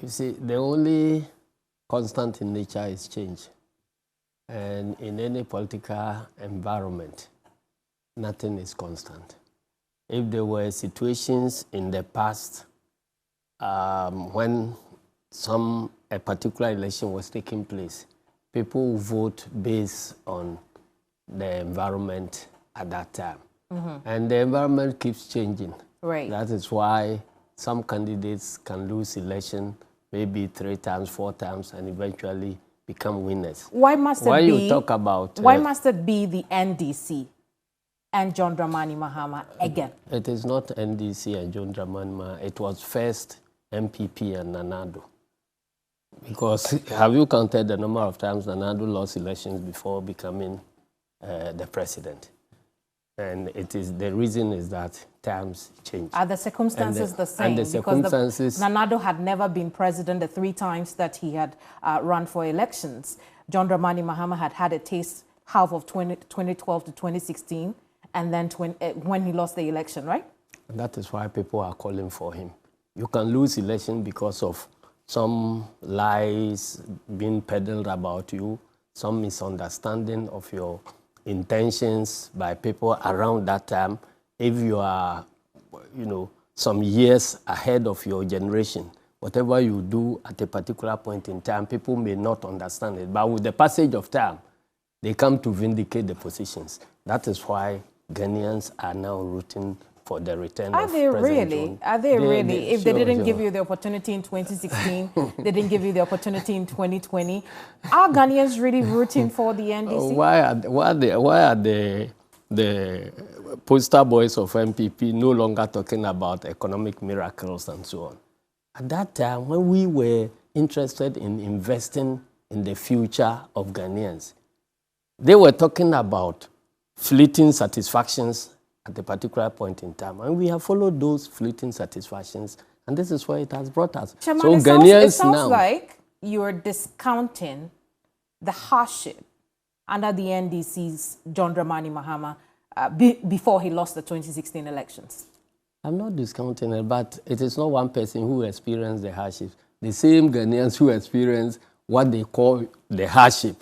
You see, the only constant in nature is change. And in any political environment, nothing is constant. If there were situations in the past when a particular election was taking place, people vote based on the environment at that time. And the environment keeps changing. Right. That is why some candidates can lose election maybe 3 times, 4 times, and eventually become winners. Why must it Why be, you talk about... why must it be the NDC and John Dramani Mahama again? It is not NDC and John Dramani Mahama. It was first MPP and Nanado. Because have you counted the number of times Nanado lost elections before becoming the president? And the reason is that times change. Are the circumstances the same? And the circumstances... Because Nanado had never been president the 3 times that he had run for elections. John Dramani Mahama had had a taste half of 2012 to 2016, and then when he lost the election, right? And that is why people are calling for him. You can lose election because of some lies being peddled about you, some misunderstanding of your intentions by people around that time. If you are, some years ahead of your generation, whatever you do at a particular point in time, people may not understand it. But with the passage of time, they come to vindicate the positions. That is why Ghanaians are now rooting for the return of President John. Are they really? If they didn't give you the opportunity in 2016, they didn't give you the opportunity in 2020, are Ghanaians really rooting for the NDC? Why are the poster boys of MPP no longer talking about economic miracles and so on? At that time, when we were interested in investing in the future of Ghanaians, they were talking about fleeting satisfactions at a particular point in time. And we have followed those fleeting satisfactions, and this is where it has brought us. Chairman, so it sounds like you're discounting the hardship under the NDC's John Dramani Mahama before he lost the 2016 elections. I'm not discounting it, but it is not one person who experienced the hardship. The same Ghanaians who experienced what they call the hardship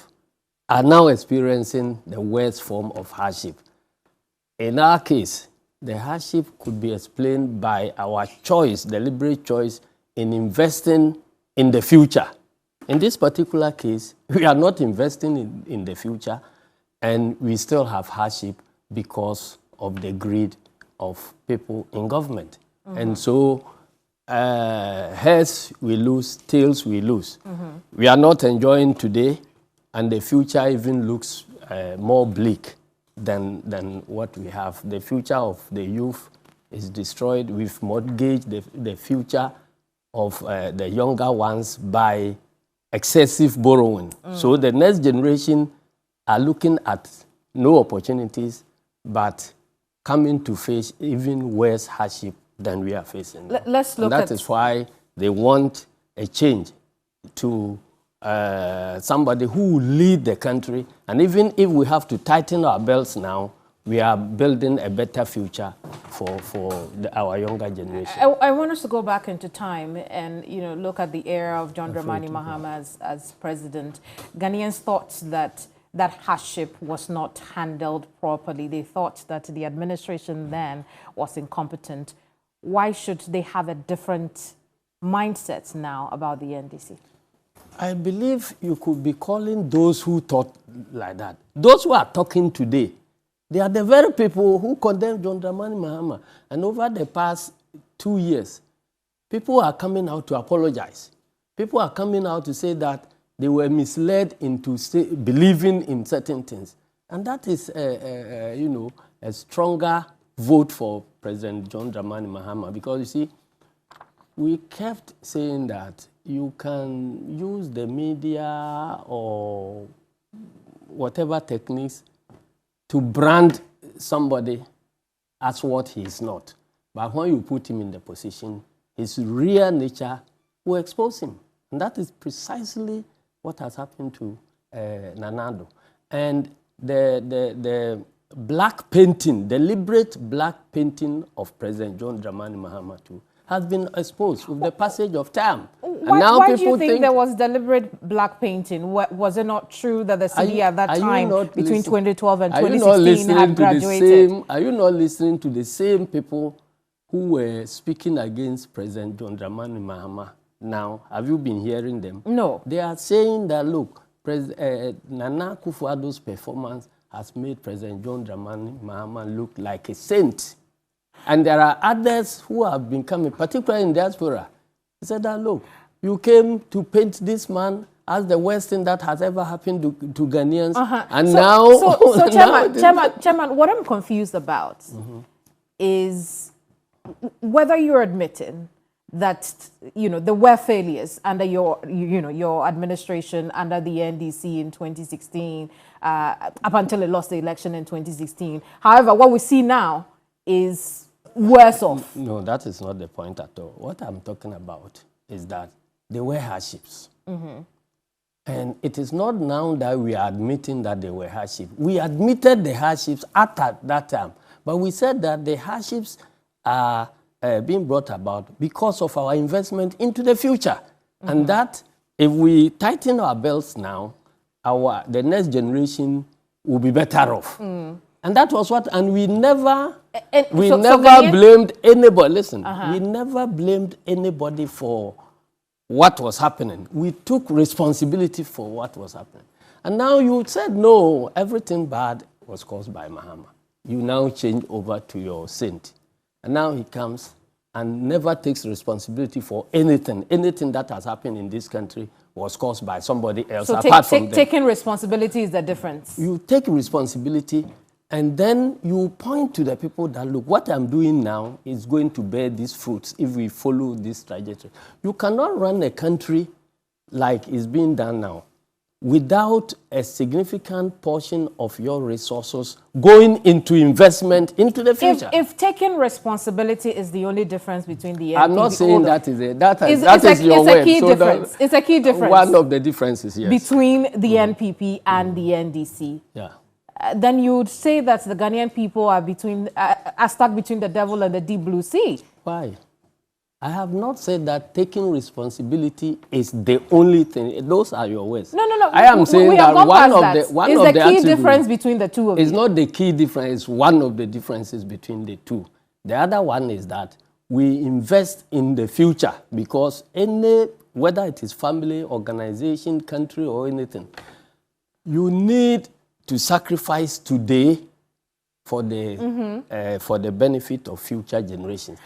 are now experiencing the worst form of hardship. In our case, the hardship could be explained by our choice, deliberate choice, in investing in the future. In this particular case, we are not investing in the future, and we still have hardship because of the greed of people in government. And so, heads we lose, tails we lose. We are not enjoying today, and the future even looks more bleak than what we have. The future of the youth is destroyed. We've mortgaged the future of the younger ones by excessive borrowing. So the next generation are looking at no opportunities, but coming to face even worse hardship than we are facing. Let's look at... That is why they want a change to somebody who will lead the country. And even if we have to tighten our belts now, we are building a better future for our younger generation. I want us to go back into time and look at the era of John Dramani Mahama as president. Ghanaians thought that hardship was not handled properly. They thought that the administration then was incompetent. Why should they have a different mindset now about the NDC? I believe you could be calling those who thought like that. Those who are talking today, they are the very people who condemned John Dramani Mahama. And over the past 2 years, people are coming out to apologize. People are coming out to say that they were misled into believing in certain things. And that is, a stronger vote for President John Dramani Mahama. Because, you see, we kept saying that you can use the media or whatever techniques to brand somebody as what he is not. But when you put him in the position, his real nature will expose him. And that is precisely what has happened to Nanado. And the black painting, deliberate black painting of President John Dramani Mahama too, has been exposed with the passage of time. Why do you think there was deliberate black painting? Was it not true that the city at that time, between 2012 and 2016, had graduated? Are you not listening to the same people who were speaking against President John Dramani Mahama now? Have you been hearing them? No. They are saying that, look, Nana Akufo-Addo's performance has made President John Dramani Mahama look like a saint. And there are others who have been coming, particularly in diaspora. They said that, look, you came to paint this man as the worst thing that has ever happened to Ghanaians. And Chairman, what I'm confused about is whether you're admitting that, there were failures under your administration, under the NDC in 2016, up until it lost the election in 2016. However, what we see now is worse off. No, that is not the point at all. What I'm talking about is that there were hardships. And it is not now that we are admitting that there were hardships. We admitted the hardships at that time. But we said that the hardships are being brought about because of our investment into the future. And that if we tighten our belts now, the next generation will be better off. And that was what, and we never blamed anybody. Listen, we never blamed anybody for what was happening. We took responsibility for what was happening. And now you said, no, everything bad was caused by Mahama. You now change over to your saint. And now he comes and never takes responsibility for anything. Anything that has happened in this country was caused by somebody else, apart from them. Taking responsibility is the difference. You take responsibility, and then you point to the people that, look, what I'm doing now is going to bear these fruits if we follow this trajectory. You cannot run a country like it's being done now without a significant portion of your resources going into investment into the future. If taking responsibility is the only difference between the NPP... I'm not saying that is it. That is your word. It's a key difference. One of the differences, yes. Between the NPP and the NDC. Yeah. Then you would say that the Ghanaian people are stuck between the devil and the deep blue sea. Why? I have not said that taking responsibility is the only thing. Those are your words. No. I am saying that one of the key difference between the two of you. It's not the key difference. It's one of the differences between the two. The other one is that we invest in the future because whether it is family, organization, country, or anything, you need to sacrifice today for the benefit of future generations.